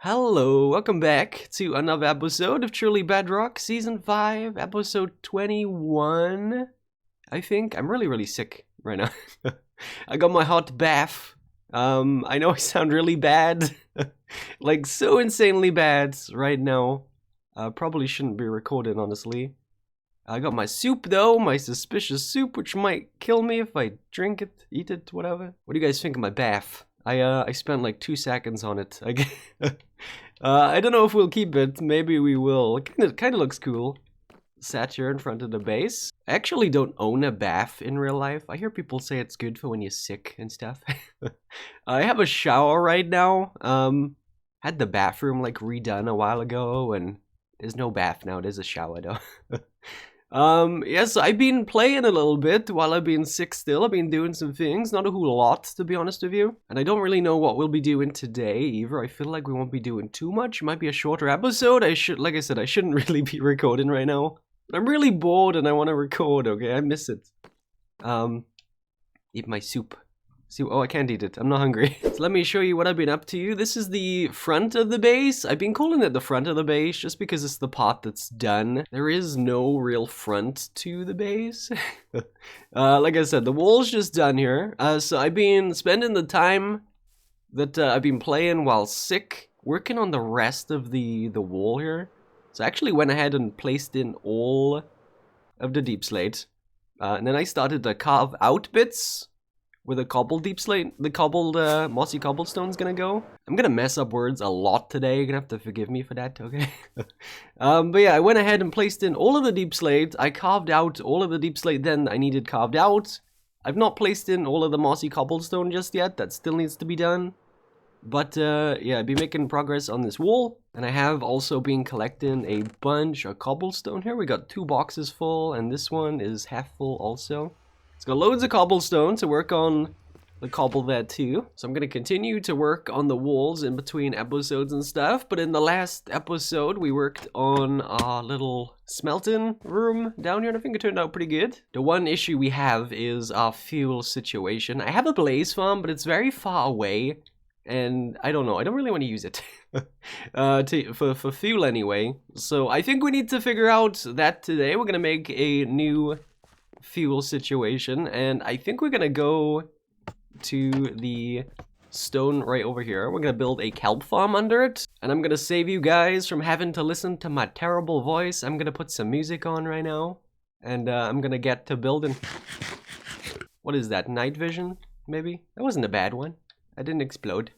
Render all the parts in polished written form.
Hello, welcome back to another episode of Truly Bedrock, Season 5, Episode 21, I think. I'm really sick right now. I got my hot bath. I know I sound really bad, like so insanely bad right now. Probably shouldn't be recorded, honestly. I got my soup though, my suspicious soup, which might kill me if I drink it, eat it, whatever. What do you guys think of my bath? I spent like 2 seconds on it. I don't know if we'll keep it. Maybe we will. It kind of looks cool. Sat here in front of the base. I actually don't own a bath in real life. I hear people say it's good for when you're sick and stuff. I have a shower right now. Had the bathroom like redone a while ago, and there's no bath now. There's a shower though. Yes, I've been playing a little bit while I've been sick still. I've been doing some things, not a whole lot, to be honest with you. And I don't really know what we'll be doing today either. I feel like we won't be doing too much. It might be a shorter episode. Like I said, I shouldn't really be recording right now. But I'm really bored and I want to record, okay? I miss it. Eat my soup. Oh, I can't eat it. I'm not hungry. So let me show you what I've been up to. This is the front of the base. I've been calling it the front of the base just because it's the part that's done. There is no real front to the base. Like I said, the wall's just done here. So I've been spending the time that I've been playing while sick, working on the rest of the wall here. So I actually went ahead and placed in all of the deep slate. And then I started to carve out bits where the cobbled deep slate, the cobbled mossy cobblestone's gonna go. I'm gonna mess up words a lot today. You're gonna have to forgive me for that, okay? But yeah, I went ahead and placed in all of the deep slate. I carved out all of the deep slate then I needed carved out. I've not placed in all of the mossy cobblestone just yet. That still needs to be done. But yeah, I've been making progress on this wall. And I have also been collecting a bunch of cobblestone here. We got 2 boxes full, and this one is half full also. It's got loads of cobblestone to work on the cobble there too. So I'm going to continue to work on the walls in between episodes and stuff. But in the last episode, we worked on our little smelting room down here. And I think it turned out pretty good. The one issue we have is our fuel situation. I have a blaze farm, but it's very far away. And I don't know. I don't really want to use it for fuel anyway. So I think we need to figure out that today. We're going to make a new fuel situation, and I think we're gonna go to the stone right over here. We're gonna build a kelp farm under it, and I'm gonna save you guys from having to listen to my terrible voice. I'm gonna put some music on right now, and I'm gonna get to building. What is that, night vision maybe? That wasn't a bad one. I didn't explode.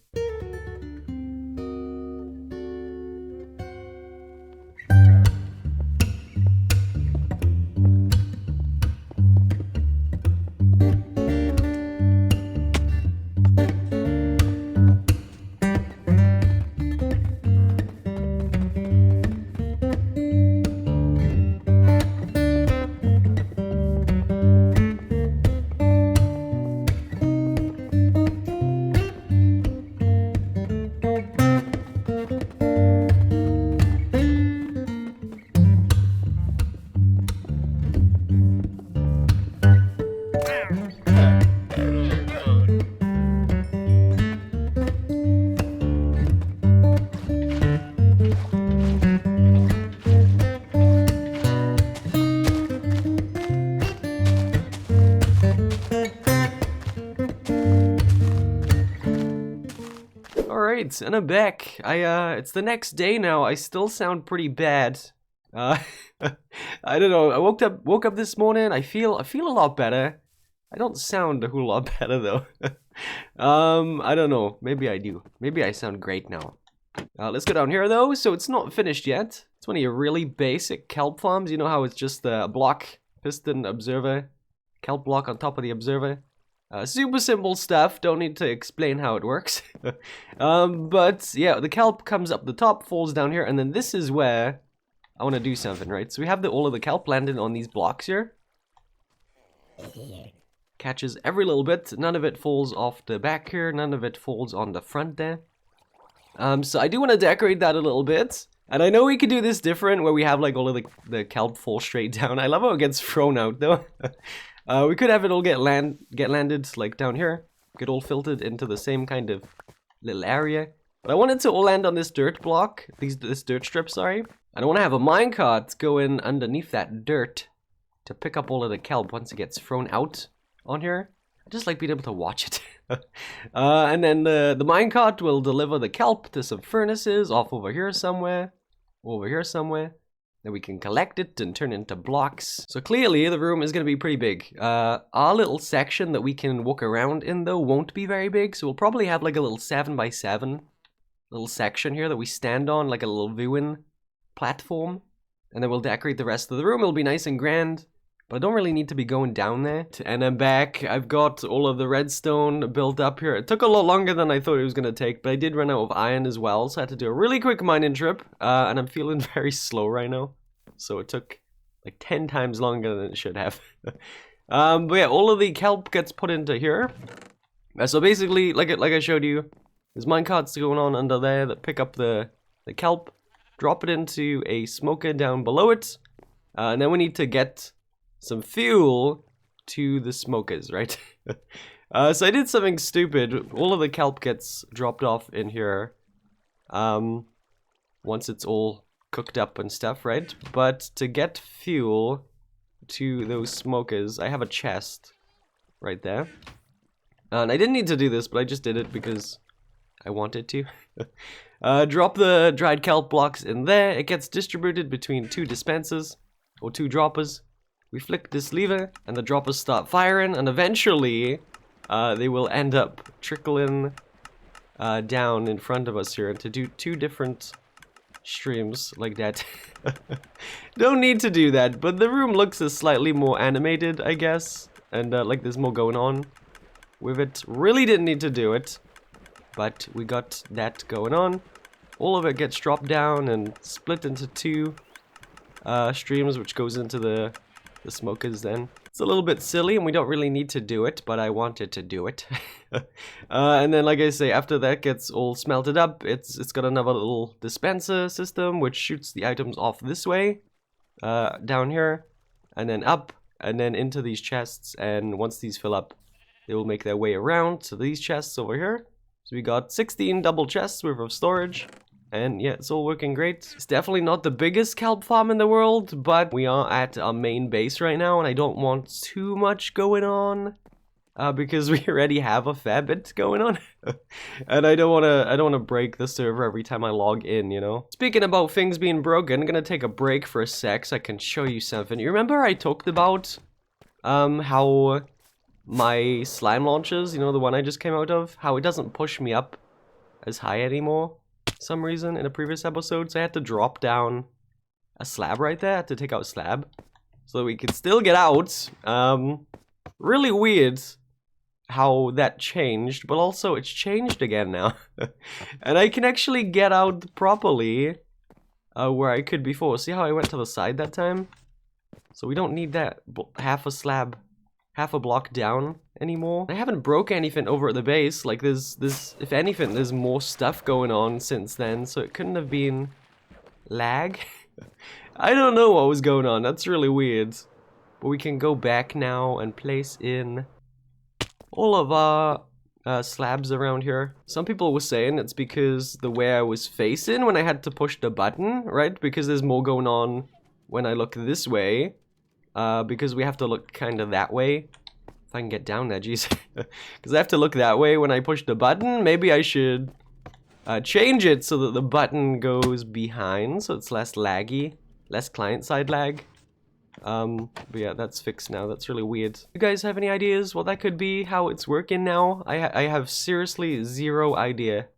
Alright, and I'm back. It's the next day now. I still sound pretty bad. I don't know. I woke up this morning. I feel a lot better. I don't sound a whole lot better though. I don't know. Maybe I do. Maybe I sound great now. Let's go down here though. So it's not finished yet. It's one of your really basic kelp farms. You know how it's just a block, piston, observer, kelp block on top of the observer. Super simple stuff, don't need to explain how it works. But yeah, the kelp comes up the top, falls down here, and then this is where I want to do something, right? So we have all of the kelp landed on these blocks here. Catches every little bit, none of it falls off the back here, none of it falls on the front there. So I do want to decorate that a little bit. And I know we could do this different, where we have like all of the kelp fall straight down. I love how it gets thrown out though. We could have it all get landed like down here, get all filtered into the same kind of little area. But I wanted to all land on this dirt block, this dirt strip, sorry. I don't want to have a minecart go in underneath that dirt to pick up all of the kelp once it gets thrown out on here. I just like being able to watch it. And then the minecart will deliver the kelp to some furnaces off over here somewhere. Over here somewhere. Then we can collect it and turn it into blocks. So clearly the room is going to be pretty big. Our little section that we can walk around in though won't be very big. So we'll probably have like a little 7x7 little section here that we stand on, like a little viewing platform. And then we'll decorate the rest of the room. It'll be nice and grand. But I don't really need to be going down there. And I'm back. I've got all of the redstone built up here. It took a lot longer than I thought it was going to take, but I did run out of iron as well, so I had to do a really quick mining trip. And I'm feeling very slow right now. So it took like 10 times longer than it should have. But yeah, all of the kelp gets put into here. So basically, like I showed you, there's minecarts going on under there that pick up the kelp, drop it into a smoker down below it, and then we need to get some fuel to the smokers, right? So I did something stupid. All of the kelp gets dropped off in here once it's all cooked up and stuff, right? But to get fuel to those smokers, I have a chest right there. And I didn't need to do this, but I just did it because I wanted to. Drop the dried kelp blocks in there. It gets distributed between 2 dispensers or 2 droppers. We flick this lever and the droppers start firing, and eventually they will end up trickling down in front of us here to do 2 different streams like that. Don't need to do that, but the room looks slightly more animated, I guess, and like there's more going on with it. Really didn't need to do it, but we got that going on. All of it gets dropped down and split into 2 streams, which goes into the smokers then. It's a little bit silly and we don't really need to do it, but I wanted to do it. And then like I say, after that gets all smelted up, it's got another little dispenser system which shoots the items off this way, down here, and then up, and then into these chests, and once these fill up, they will make their way around to these chests over here. So we got 16 double chests worth of storage. And yeah, it's all working great. It's definitely not the biggest kelp farm in the world, but we are at our main base right now, and I don't want too much going on because we already have a fair bit going on. And I don't want to break the server every time I log in, you know. Speaking about things being broken, I'm gonna take a break for a sec so I can show you something. You remember I talked about how my slime launchers, you know, the one I just came out of, how it doesn't push me up as high anymore? Some reason in a previous episode, so I had to drop down a slab right there. I had to take out a slab so that we could still get out. Really weird how that changed, but also it's changed again now. And I can actually get out properly where I could before. See how I went to the side that time? So we don't need that half a block down anymore. I haven't broke anything over at the base. Like there's if anything, there's more stuff going on since then, so it couldn't have been lag. I don't know what was going on. That's really weird. But we can go back now and place in all of our slabs around here. Some people were saying it's because the way I was facing when I had to push the button, right? Because there's more going on when I look this way. Because we have to look kind of that way. If I can get down there, jeez. Because I have to look that way when I push the button. Maybe I should change it so that the button goes behind, so it's less laggy. Less client-side lag. But yeah, that's fixed now. That's really weird. You guys have any ideas what that could be? How it's working now? I have seriously 0 idea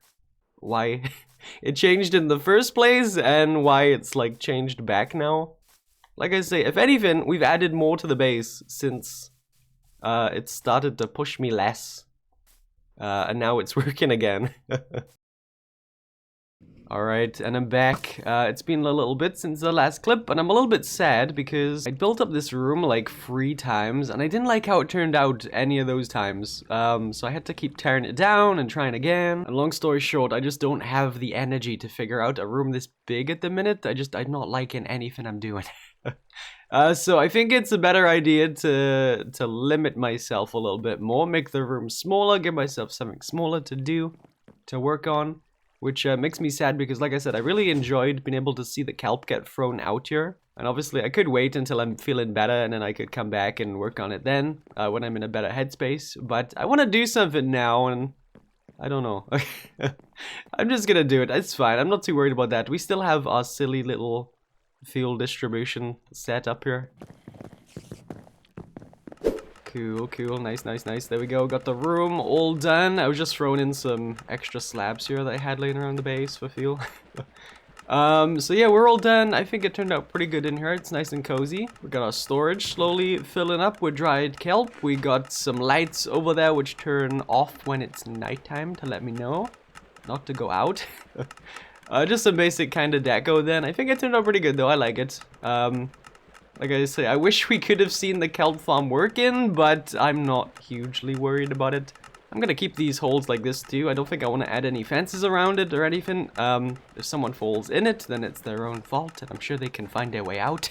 why it changed in the first place and why it's like changed back now. Like I say, if anything, we've added more to the base since it started to push me less. And now it's working again. Alright, and I'm back. It's been a little bit since the last clip, and I'm a little bit sad because I built up this room like 3 times, and I didn't like how it turned out any of those times. So I had to keep tearing it down and trying again. And long story short, I just don't have the energy to figure out a room this big at the minute. I'm not liking anything I'm doing. So I think it's a better idea to limit myself a little bit more, make the room smaller, give myself something smaller to do, to work on. which makes me sad because, like I said, I really enjoyed being able to see the kelp get thrown out here. And obviously, I could wait until I'm feeling better, and then I could come back and work on it then, when I'm in a better headspace. But I want to do something now, and I don't know. I'm just gonna do it. It's fine. I'm not too worried about that. We still have our silly little fuel distribution set up here. Cool, cool. Nice, nice, nice. There we go. Got the room all done. I was just throwing in some extra slabs here that I had laying around the base for fuel. So yeah, we're all done. I think it turned out pretty good in here. It's nice and cozy. We got our storage slowly filling up with dried kelp. We got some lights over there which turn off when it's nighttime to let me know not to go out. Just some basic kind of deco then. I think it turned out pretty good though. I like it. Like I say, I wish we could have seen the kelp farm working, but I'm not hugely worried about it. I'm gonna keep these holes like this too. I don't think I want to add any fences around it or anything. If someone falls in it, then it's their own fault, and I'm sure they can find their way out.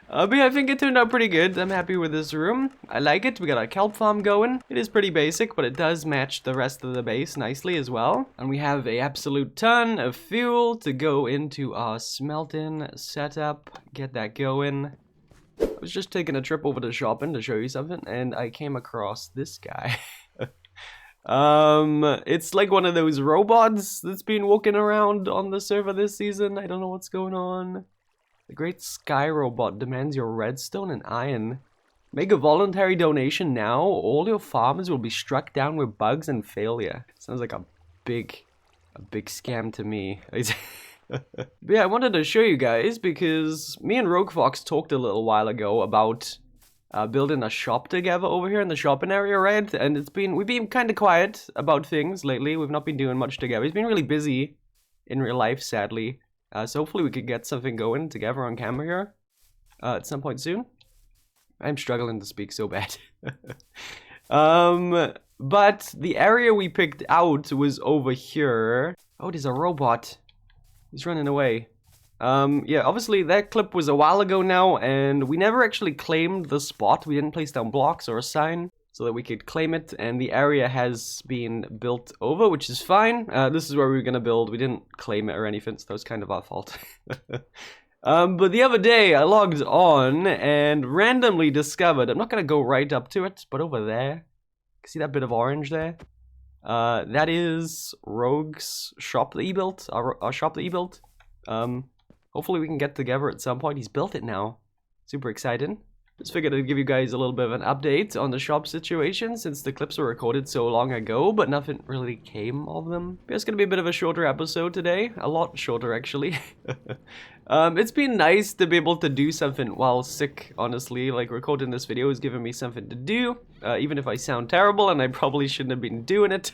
But yeah, I think it turned out pretty good. I'm happy with this room. I like it. We got our kelp farm going. It is pretty basic, but it does match the rest of the base nicely as well. And we have an absolute ton of fuel to go into our smelting setup. Get that going. I was just taking a trip over to shopping to show you something, and I came across this guy. It's like one of those robots that's been walking around on the server this season. I don't know what's going on. The Great Sky Robot demands your redstone and iron. Make a voluntary donation now. All your farms will be struck down with bugs and failure. Sounds like a big scam to me. But yeah, I wanted to show you guys because me and Rogue Fox talked a little while ago about building a shop together over here in the shopping area, right? And we've been kind of quiet about things lately. We've not been doing much together. He's been really busy in real life, sadly. So hopefully we could get something going together on camera here at some point soon. I'm struggling to speak so bad. But the area we picked out was over here. Oh, there's a robot. He's running away. Yeah, obviously that clip was a while ago now, and we never actually claimed the spot. We didn't place down blocks or a sign so that we could claim it, and the area has been built over, which is fine. This is where we were gonna build. We didn't claim it or anything, so that was kind of our fault. But the other day I logged on and randomly discovered, I'm not gonna go right up to it, but over there, see that bit of orange there? That is Rogue's shop that he built, our shop that he built. Hopefully we can get together at some point. He's built it now. Super exciting. Just figured I'd give you guys a little bit of an update on the shop situation since the clips were recorded so long ago, but nothing really came of them. It's gonna be a bit of a shorter episode today. A lot shorter, actually. It's been nice to be able to do something while sick, honestly. Like, recording this video has given me something to do, even if I sound terrible, and I probably shouldn't have been doing it.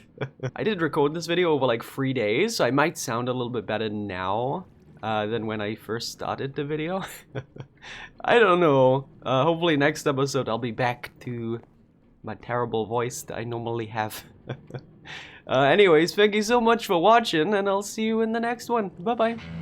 I did record this video over like 3 days, so I might sound a little bit better now than when I first started the video. I don't know. Hopefully next episode I'll be back to my terrible voice that I normally have. Anyways, thank you so much for watching, and I'll see you in the next one. Bye-bye.